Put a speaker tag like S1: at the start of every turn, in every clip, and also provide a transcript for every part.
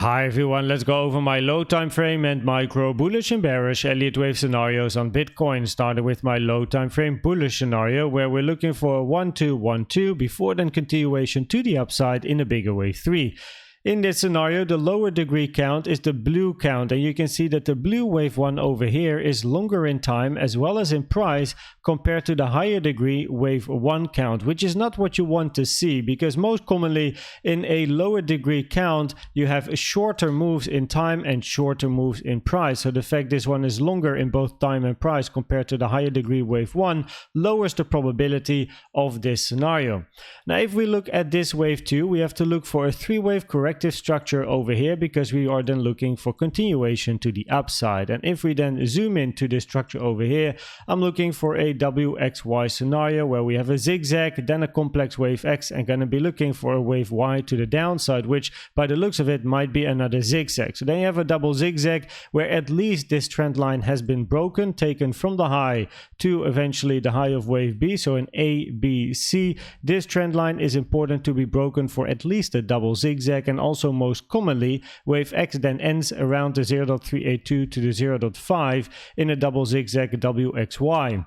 S1: Hi everyone, let's go over my low time frame and micro bullish and bearish Elliott Wave scenarios on Bitcoin. Started with my low time frame bullish scenario where we're looking for a 1-2-1-2 before then continuation to the upside in a bigger wave 3. In this scenario, the lower degree count is the blue count, and you can see that the blue wave 1 over here is longer in time as well as in price compared to the higher degree wave 1 count, which is not what you want to see, because most commonly in a lower degree count you have shorter moves in time and shorter moves in price. So the fact this one is longer in both time and price compared to the higher degree wave 1 lowers the probability of this scenario. Now if we look at this wave 2, we have to look for a 3-wave corrective structure over here, because we are then looking for continuation to the upside. And if we then zoom into this structure over here, I'm looking for a WXY scenario where we have a zigzag, then a complex wave X, and going to be looking for a wave Y to the downside, which by the looks of it might be another zigzag. So then you have a double zigzag where at least this trend line has been broken, taken from the high to eventually the high of wave B, so an A, B, C. This trend line is important to be broken for at least a double zigzag, and also most commonly wave X then ends around the 0.382 to the 0.5 in a double zigzag WXY.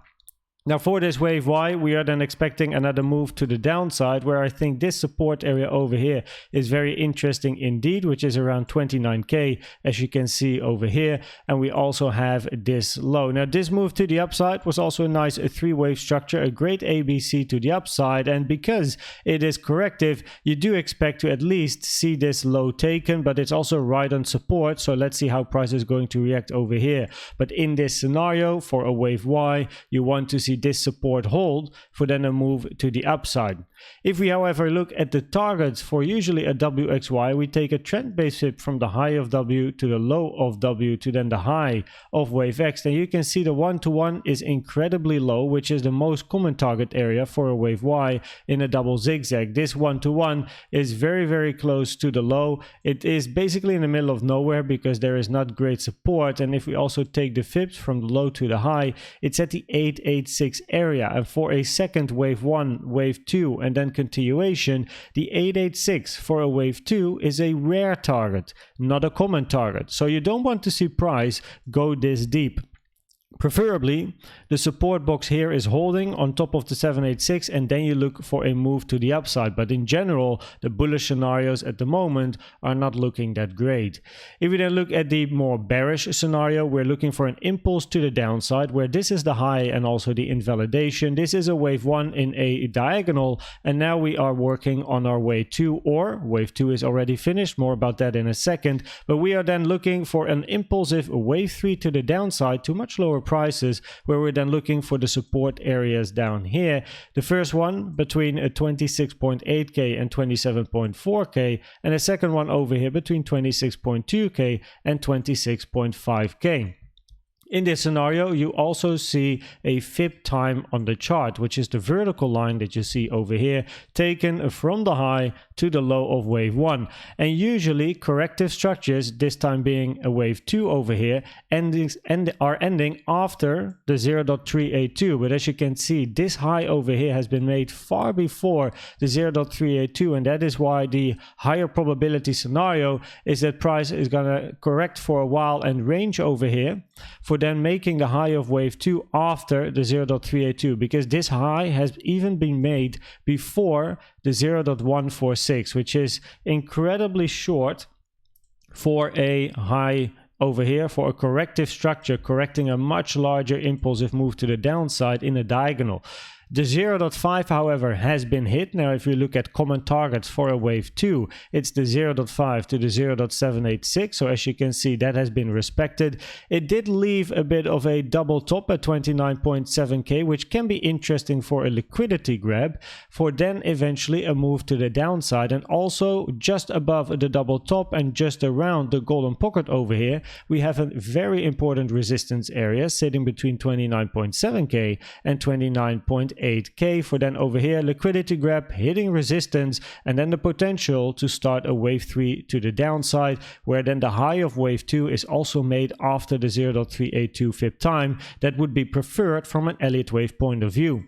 S1: Now for this wave Y, we are then expecting another move to the downside, where I think this support area over here is very interesting indeed, which is around 29k, as you can see over here. And we also have this low. Now this move to the upside was also a nice 3-wave structure, a great ABC to the upside. And because it is corrective, you do expect to at least see this low taken, but it's also right on support. So let's see how price is going to react over here. But in this scenario, for a wave Y, you want to see this support hold for then a move to the upside. If we however look at the targets for usually a WXY, we take a trend based flip from the high of W to the low of W to then the high of wave X, then you can see the 1-to-1 is incredibly low, which is the most common target area for a wave Y in a double zigzag. This 1-to-1 is very close to the low. It is basically in the middle of nowhere because there is not great support. And if we also take the fibs from the low to the high, it's at the 886 area. And for a second wave 1, wave 2 and then continuation, the 886 for a wave 2 is a rare target, not a common target. So you don't want to see price go this deep. Preferably, the support box here is holding on top of the 786, and then you look for a move to the upside. But in general, the bullish scenarios at the moment are not looking that great. If we then look at the more bearish scenario, we're looking for an impulse to the downside, where this is the high and also the invalidation. This is a wave 1 in a diagonal, and now we are working on our wave 2, or wave 2 is already finished. More about that in a second. But we are then looking for an impulsive wave 3 to the downside to much lower prices, where we're then looking for the support areas down here. The first one between 26.8k and 27.4k, and the second one over here between 26.2k and 26.5k. In this scenario, you also see a fib time on the chart, which is the vertical line that you see over here, taken from the high to the low of wave 1. And usually corrective structures, this time being a wave 2 over here, are ending after the 0.382. But as you can see, this high over here has been made far before the 0.382, and that is why the higher probability scenario is that price is going to correct for a while and range over here, for then making the high of wave 2 after the 0.382, because this high has even been made before the 0.146, which is incredibly short for a high over here, for a corrective structure correcting a much larger impulsive move to the downside in a diagonal. The 0.5, however, has been hit. Now, if you look at common targets for a wave 2, it's the 0.5 to the 0.786. So as you can see, that has been respected. It did leave a bit of a double top at 29.7k, which can be interesting for a liquidity grab, for then eventually a move to the downside. And also just above the double top and just around the golden pocket over here, we have a very important resistance area sitting between 29.7k and 29.8k, for then over here liquidity grab, hitting resistance, and then the potential to start a wave 3 to the downside, where then the high of wave 2 is also made after the 0.382 fib time. That would be preferred from an Elliott Wave point of view.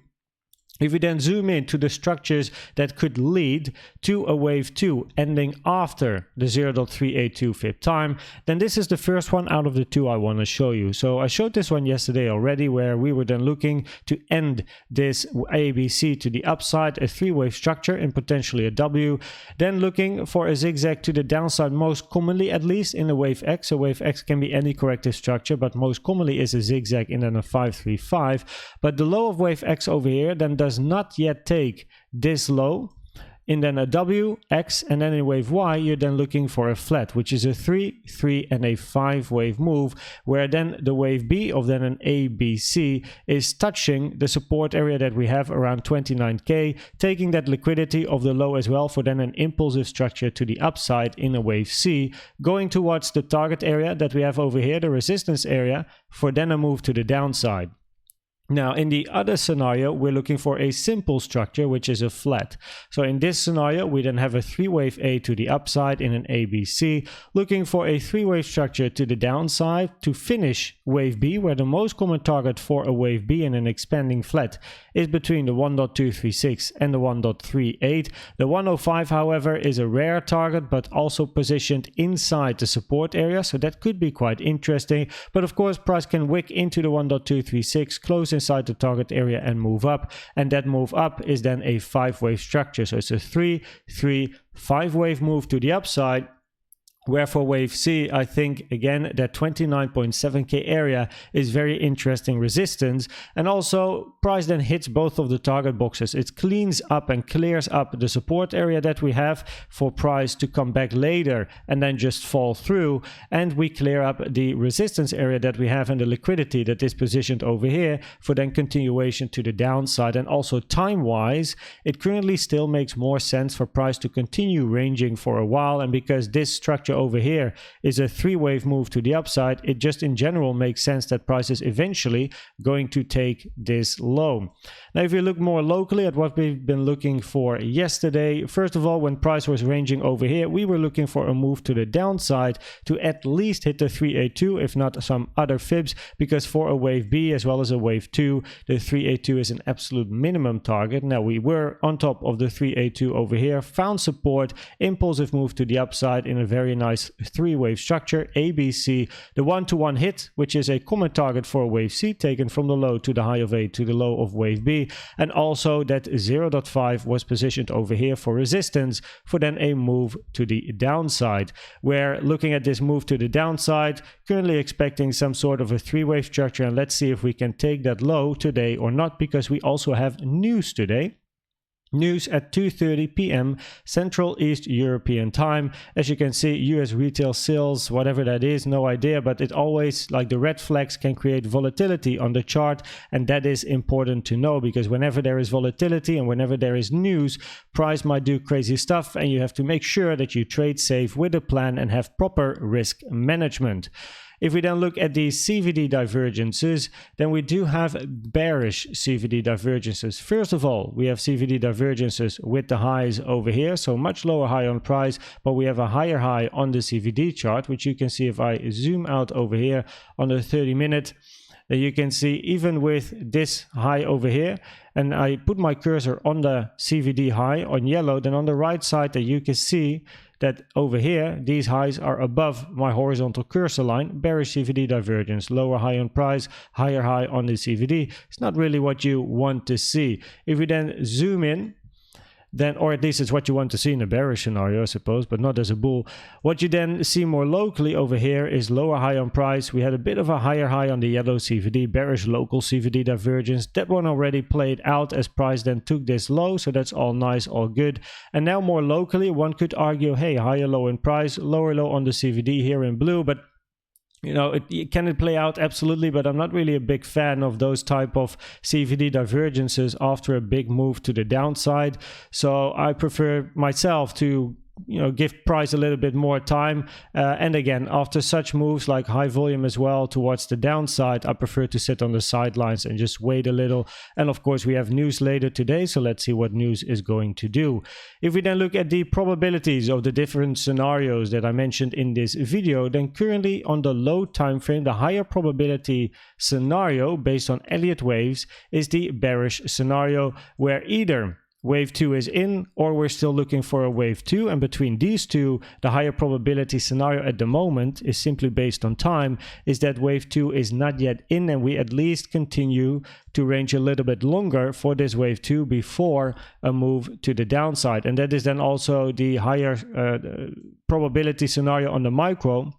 S1: If we then zoom in to the structures that could lead to a wave 2 ending after the 0.382 fib time, then this is the first one out of the two I want to show you. So I showed this one yesterday already, where we were then looking to end this ABC to the upside, a 3-wave structure and potentially a W, then looking for a zigzag to the downside, most commonly at least in a wave X. So wave X can be any corrective structure, but most commonly is a zigzag in then a 535. But the low of wave X over here then does not yet take this low in then a W, X, and then in wave Y you're then looking for a flat, which is a 3, 3 and a 5 wave move, where then the wave B of then an ABC is touching the support area that we have around 29k, taking that liquidity of the low as well for then an impulsive structure to the upside in a wave C, going towards the target area that we have over here, the resistance area, for then a move to the downside. Now, in the other scenario, we're looking for a simple structure, which is a flat. So in this scenario, we then have a 3-wave A to the upside in an ABC, looking for a 3-wave structure to the downside to finish wave B, where the most common target for a wave B in an expanding flat is between the 1.236 and the 1.38. The 105, however, is a rare target, but also positioned inside the support area, so that could be quite interesting. But of course, price can wick into the 1.236, close inside the target area and move up, and that move up is then a 5-wave structure. So it's a 3, 3, 5-wave move to the upside, where for wave C, I think again that 29.7k area is very interesting resistance, and also price then hits both of the target boxes. It cleans up and clears up the support area that we have for price to come back later and then just fall through, and we clear up the resistance area that we have and the liquidity that is positioned over here for then continuation to the downside. And also time wise, it currently still makes more sense for price to continue ranging for a while, and because this structure over here is a 3-wave move to the upside, it just in general makes sense that price is eventually going to take this low. Now, if you look more locally at what we've been looking for yesterday, first of all, when price was ranging over here, we were looking for a move to the downside to at least hit the 382, if not some other fibs, because for a wave B as well as a wave 2, the 382 is an absolute minimum target. Now, we were on top of the 382 over here, found support, impulsive move to the upside in a very nice 3-wave structure, ABC, the 1-to-1 hit, which is a common target for wave C, taken from the low to the high of A to the low of wave B, and also that 0.5 was positioned over here for resistance for then a move to the downside, where looking at this move to the downside, currently expecting some sort of a 3-wave structure, and let's see if we can take that low today or not, because we also have news today. News at 2:30 p.m. Central East European time. As you can see, US retail sales, whatever that is, no idea, but it always, like the red flags, can create volatility on the chart, and that is important to know, because whenever there is volatility and whenever there is news, price might do crazy stuff, and you have to make sure that you trade safe with a plan and have proper risk management. If we then look at the CVD divergences, then we do have bearish CVD divergences. First of all, we have CVD divergences with the highs over here, so much lower high on price, but we have a higher high on the CVD chart, which you can see if I zoom out over here on the 30-minute. Then you can see even with this high over here, and I put my cursor on the CVD high on yellow, then on the right side that you can see that over here, these highs are above my horizontal cursor line, bearish CVD divergence, lower high on price, higher high on the CVD. It's not really what you want to see. If we then zoom in, then, or at least it's what you want to see in a bearish scenario, I suppose, but not as a bull. What you then see more locally over here is lower high on price. We had a bit of a higher high on the yellow CVD, bearish local CVD divergence. That one already played out as price then took this low, so that's all nice, all good. And now more locally, one could argue, hey, higher low in price, lower low on the CVD here in blue, but you know, can it play out? Absolutely, but I'm not really a big fan of those type of CVD divergences after a big move to the downside. So I prefer myself to give price a little bit more time. And again, after such moves like high volume as well towards the downside, I prefer to sit on the sidelines and just wait a little. And of course, we have news later today, so let's see what news is going to do. If we then look at the probabilities of the different scenarios that I mentioned in this video, then currently on the low time frame, the higher probability scenario based on Elliott waves is the bearish scenario, where either wave 2 is in or we're still looking for a wave 2, and between these two, the higher probability scenario at the moment is simply based on time, is that wave 2 is not yet in, and we at least continue to range a little bit longer for this wave 2 before a move to the downside. And that is then also the higher probability scenario on the micro,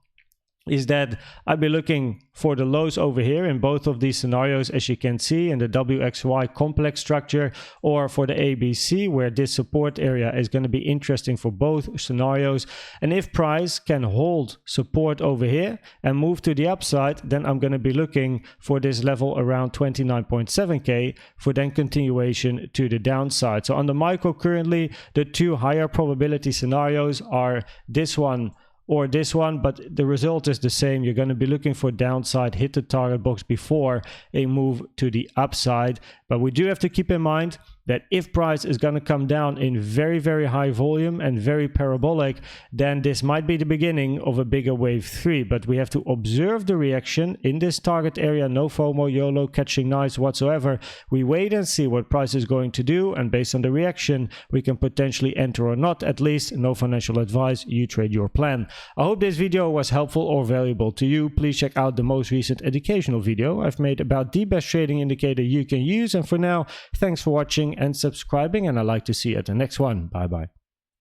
S1: is that I'll be looking for the lows over here in both of these scenarios, as you can see in the WXY complex structure, or for the ABC, where this support area is going to be interesting for both scenarios. And if price can hold support over here and move to the upside, then I'm going to be looking for this level around 29.7k for then continuation to the downside. So on the micro currently, the two higher probability scenarios are this one or this one, but the result is the same. You're going to be looking for downside, hit the target box before a move to the upside. But we do have to keep in mind that if price is going to come down in very, very high volume and very parabolic, then this might be the beginning of a bigger wave 3. But we have to observe the reaction in this target area. No FOMO, YOLO, catching knives whatsoever. We wait and see what price is going to do, and based on the reaction, we can potentially enter or not. At least, no financial advice. You trade your plan. I hope this video was helpful or valuable to you. Please check out the most recent educational video I've made about the best trading indicator you can use. And for now, thanks for watching and subscribing, and I'd like to see you at the next one. Bye bye.